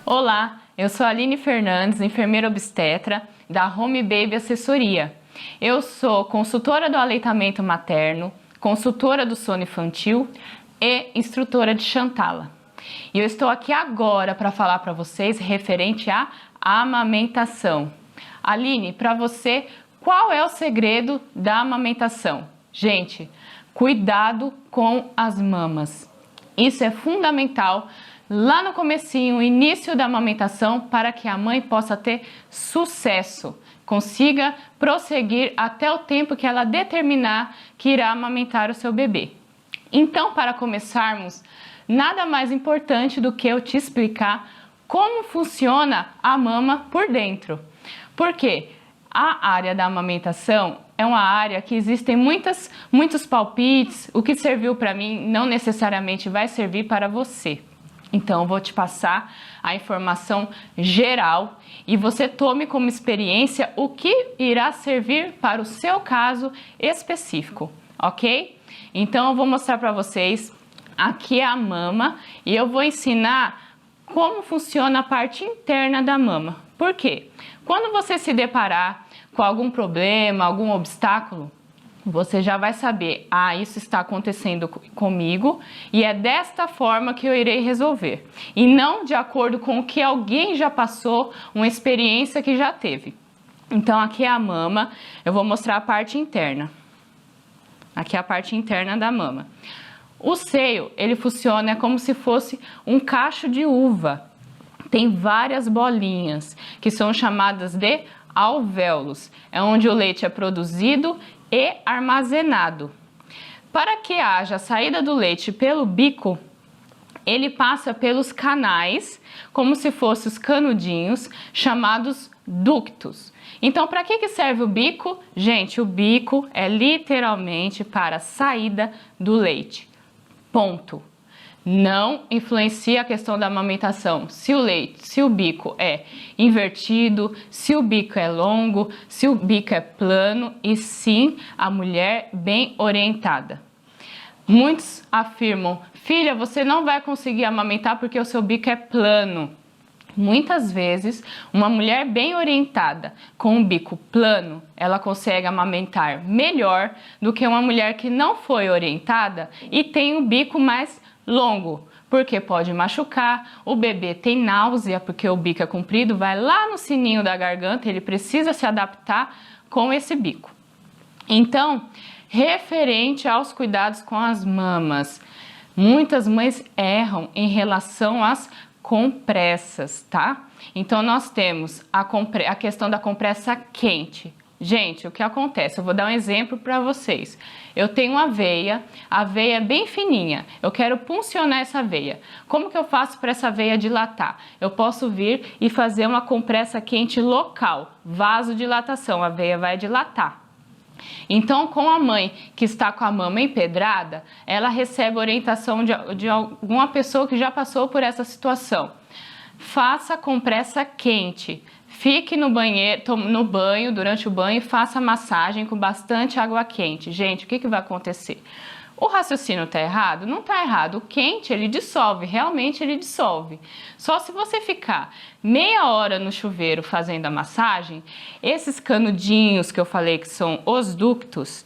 Olá, eu sou a Aline Fernandes, enfermeira obstetra da Home Baby Assessoria. Eu sou consultora do aleitamento materno, consultora do sono infantil e instrutora de Chantala. E eu estou aqui agora para falar para vocês referente à amamentação. Aline, para você, qual é o segredo da amamentação? Gente, cuidado com as mamas. Isso é fundamental lá no comecinho, início da amamentação, para que a mãe possa ter sucesso, consiga prosseguir até o tempo que ela determinar que irá amamentar o seu bebê. Então, para começarmos, nada mais importante do que eu te explicar como funciona a mama por dentro. Porque a área da amamentação é uma área que existem muitos palpites. O que serviu para mim não necessariamente vai servir para você. Então, eu vou te passar a informação geral e você tome como experiência o que irá servir para o seu caso específico, ok? Então, eu vou mostrar para vocês aqui a mama e eu vou ensinar como funciona a parte interna da mama. Por quê? Quando você se deparar com algum problema, algum obstáculo, você já vai saber, isso está acontecendo comigo e é desta forma que eu irei resolver. E não de acordo com o que alguém já passou, uma experiência que já teve. Então, aqui é a mama, eu vou mostrar a parte interna. Aqui é a parte interna da mama. O seio, ele funciona como se fosse um cacho de uva. Tem várias bolinhas, que são chamadas de alvéolos. É onde o leite é produzido e armazenado. Para que haja a saída do leite pelo bico, ele passa pelos canais, como se fossem os canudinhos, chamados ductos. Então, para que serve o bico? Gente, o bico é literalmente para a saída do leite. Ponto. Não influencia a questão da amamentação. Se o bico é invertido, se o bico é longo, se o bico é plano, e sim a mulher bem orientada. Muitos afirmam, filha, você não vai conseguir amamentar porque o seu bico é plano. Muitas vezes, uma mulher bem orientada, com um bico plano, ela consegue amamentar melhor do que uma mulher que não foi orientada e tem o bico mais longo, porque pode machucar, o bebê tem náusea, porque o bico é comprido, vai lá no sininho da garganta, ele precisa se adaptar com esse bico. Então, referente aos cuidados com as mamas, muitas mães erram em relação às compressas, tá? Então, nós temos a questão da compressa quente. Gente, o que acontece? Eu vou dar um exemplo para vocês. Eu tenho a veia é bem fininha, eu quero puncionar essa veia. Como que eu faço para essa veia dilatar? Eu posso vir e fazer uma compressa quente local, vasodilatação, a veia vai dilatar. Então, com a mãe que está com a mama empedrada, ela recebe orientação de alguma pessoa que já passou por essa situação. Faça compressa quente. Fique no banho, durante o banho, e faça massagem com bastante água quente. Gente, o que vai acontecer? O raciocínio está errado? Não está errado. O quente, ele dissolve, realmente ele dissolve. Só se você ficar meia hora no chuveiro fazendo a massagem, esses canudinhos que eu falei que são os ductos,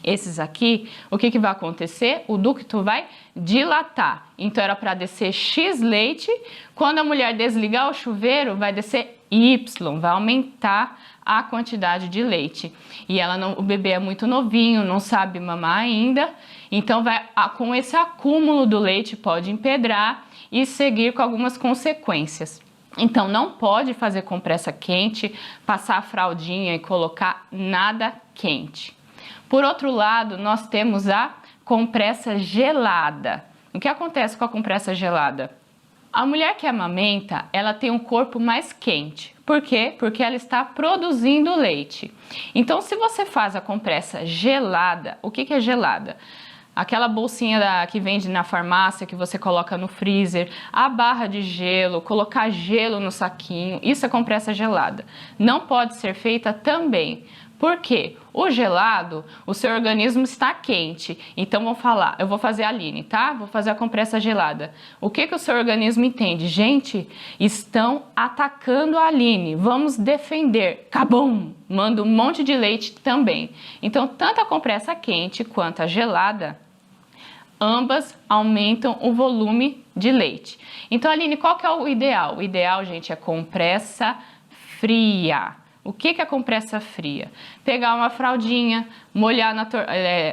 esses aqui, o que vai acontecer? O ducto vai dilatar. Então, era para descer X leite. Quando a mulher desligar o chuveiro, vai descer Y, vai aumentar a quantidade de leite. E o bebê é muito novinho, não sabe mamar ainda. Então, com esse acúmulo do leite, pode empedrar e seguir com algumas consequências. Então, não pode fazer compressa quente, passar a fraldinha e colocar nada quente. Por outro lado, nós temos a compressa gelada. O que acontece com a compressa gelada? A mulher que amamenta, ela tem um corpo mais quente. Por quê? Porque ela está produzindo leite. Então, se você faz a compressa gelada, o que é gelada? Aquela bolsinha que vende na farmácia, que você coloca no freezer, a barra de gelo, colocar gelo no saquinho, isso é compressa gelada. Não pode ser feita também. Por quê? O gelado, o seu organismo está quente. Então, eu vou fazer a Aline, tá? Vou fazer a compressa gelada. O que o seu organismo entende? Gente, estão atacando a Aline. Vamos defender. Cabum! Manda um monte de leite também. Então, tanto a compressa quente quanto a gelada, ambas aumentam o volume de leite. Então, Aline, qual que é o ideal? O ideal, gente, é compressa fria. O que é a compressa fria? Pegar uma fraldinha, molhar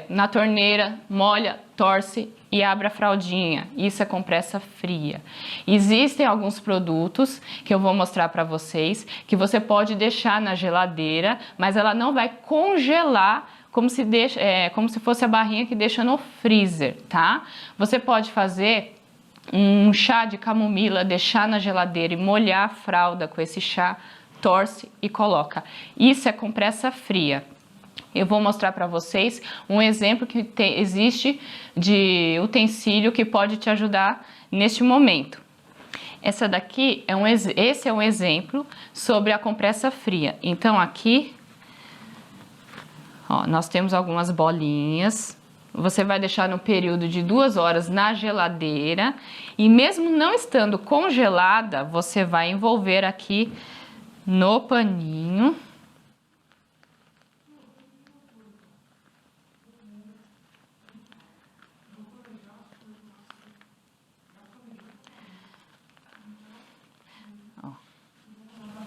na torneira, molha, torce e abre a fraldinha. Isso é compressa fria. Existem alguns produtos que eu vou mostrar para vocês que você pode deixar na geladeira, mas ela não vai congelar como se fosse a barrinha que deixa no freezer, tá? Você pode fazer um chá de camomila, deixar na geladeira e molhar a fralda com esse chá, torce e coloca. Isso é compressa fria. Eu vou mostrar para vocês um exemplo que existe de utensílio que pode te ajudar neste momento. Esse é um exemplo sobre a compressa fria. Então aqui, ó, nós temos algumas bolinhas. Você vai deixar no período de 2 horas na geladeira e mesmo não estando congelada, você vai envolver aqui no paninho.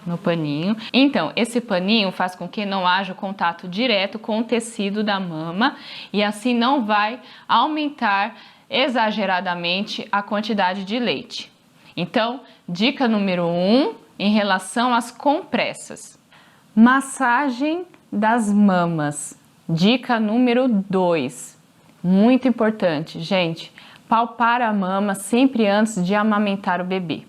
No paninho. Então, esse paninho faz com que não haja contato direto com o tecido da mama e assim não vai aumentar exageradamente a quantidade de leite. Então, dica número 1, em relação às compressas. Massagem das mamas. Dica número 2. Muito importante, gente. Palpar a mama sempre antes de amamentar o bebê.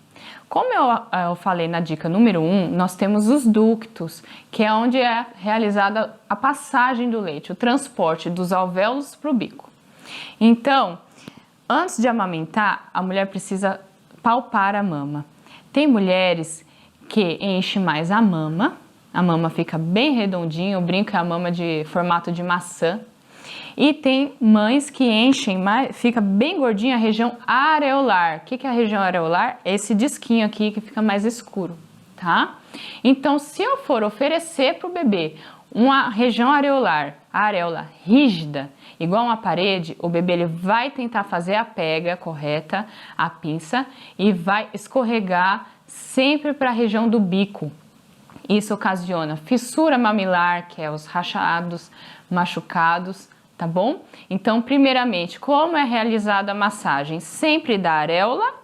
Como eu falei na dica número 1, nós temos os ductos, que é onde é realizada a passagem do leite, o transporte dos alvéolos para o bico. Então, antes de amamentar, a mulher precisa palpar a mama. Tem mulheres que enchem mais a mama fica bem redondinha, eu brinco, é a mama de formato de maçã. E tem mães que enchem mais, fica bem gordinha a região areolar. O que é a região areolar? É esse disquinho aqui que fica mais escuro, tá? Então, se eu for oferecer para o bebê uma região areolar, a areola rígida, igual uma parede, o bebê ele vai tentar fazer a pega correta, a pinça, e vai escorregar sempre para a região do bico. Isso ocasiona fissura mamilar, que é os rachados, machucados, tá bom? Então, primeiramente, como é realizada a massagem? Sempre da areola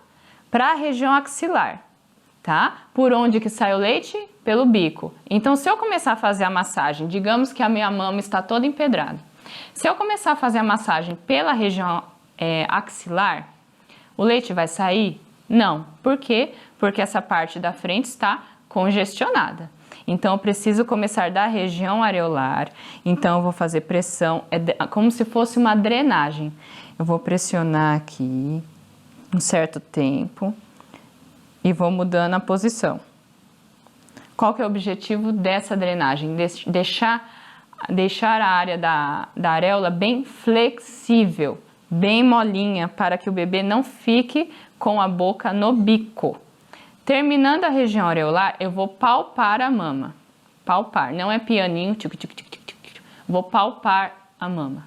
para a região axilar, tá? Por onde que sai o leite? Pelo bico. Então, se eu começar a fazer a massagem, digamos que a minha mama está toda empedrada. Se eu começar a fazer a massagem pela região axilar, o leite vai sair? Não. Por quê? Porque essa parte da frente está congestionada. Então, eu preciso começar da região areolar. Então, eu vou fazer pressão, como se fosse uma drenagem. Eu vou pressionar aqui um certo tempo e vou mudando a posição. Qual que é o objetivo dessa drenagem? Deixar a área da areola bem flexível, bem molinha, para que o bebê não fique com a boca no bico. Terminando a região areolar, eu vou palpar a mama. Palpar, não é pianinho, vou palpar a mama.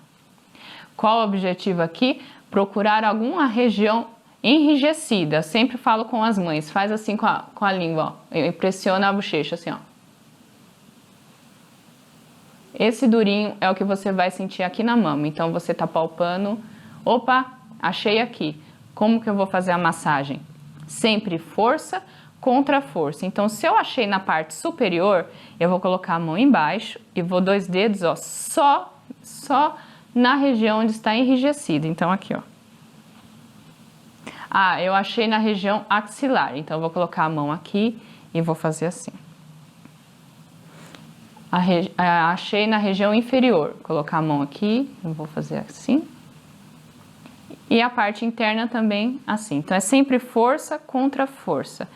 Qual o objetivo aqui? Procurar alguma região enrijecida. Eu sempre falo com as mães, faz assim com a língua, ó. Eu pressiono a bochecha assim, ó. Esse durinho é o que você vai sentir aqui na mama. Então, você tá palpando. Opa, achei aqui. Como que eu vou fazer a massagem? Sempre força contra força. Então, se eu achei na parte superior, eu vou colocar a mão embaixo e vou 2 dedos, ó, só na região onde está enrijecida. Então, aqui, ó. Ah, eu achei na região axilar. Então, eu vou colocar a mão aqui e vou fazer assim. Achei na região inferior. Colocar a mão aqui, eu vou fazer assim. E a parte interna também assim. Então, é sempre força contra força.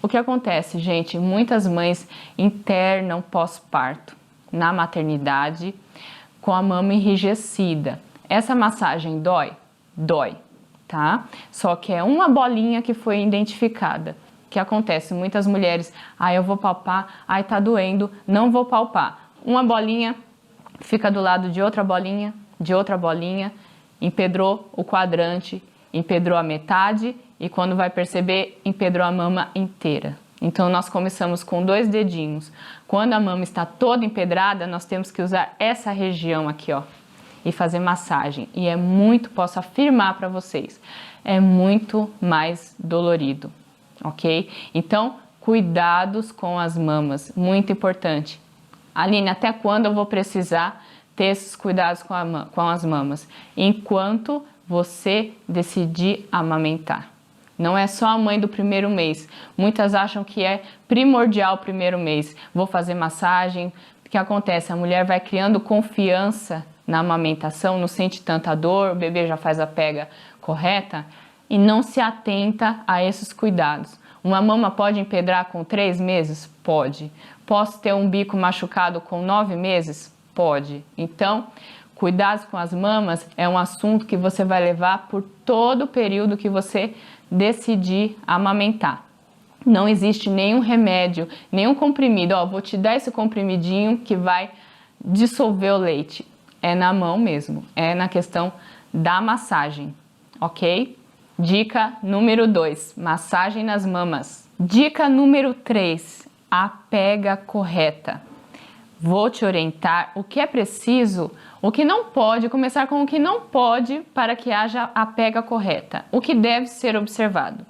O que acontece, gente? Muitas mães internam pós-parto. na maternidade com a mama enrijecida. Essa massagem dói? Dói, tá? Só que é uma bolinha que foi identificada. O que acontece? Muitas mulheres, eu vou palpar, tá doendo, não vou palpar. Uma bolinha fica do lado de outra bolinha, empedrou o quadrante, empedrou a metade e quando vai perceber, empedrou a mama inteira. Então, nós começamos com 2 dedinhos. Quando a mama está toda empedrada, nós temos que usar essa região aqui, ó, e fazer massagem. E posso afirmar para vocês, é muito mais dolorido, ok? Então, cuidados com as mamas, muito importante. Aline, até quando eu vou precisar ter esses cuidados com as mamas? Enquanto você decidir amamentar. Não é só a mãe do primeiro mês. Muitas acham que é primordial o primeiro mês. Vou fazer massagem. O que acontece? A mulher vai criando confiança na amamentação, não sente tanta dor, o bebê já faz a pega correta e não se atenta a esses cuidados. Uma mama pode empedrar com 3 meses? Pode. Posso ter um bico machucado com 9 meses? Pode. Então, cuidados com as mamas é um assunto que você vai levar por todo o período que você decidir amamentar. Não existe nenhum remédio, nenhum comprimido. Vou te dar esse comprimidinho que vai dissolver o leite. É na mão mesmo, é na questão da massagem, ok? Dica número 2, massagem nas mamas. Dica número 3, a pega correta. Vou te orientar o que é preciso, o que não pode, começar com o que não pode para que haja a pega correta, o que deve ser observado.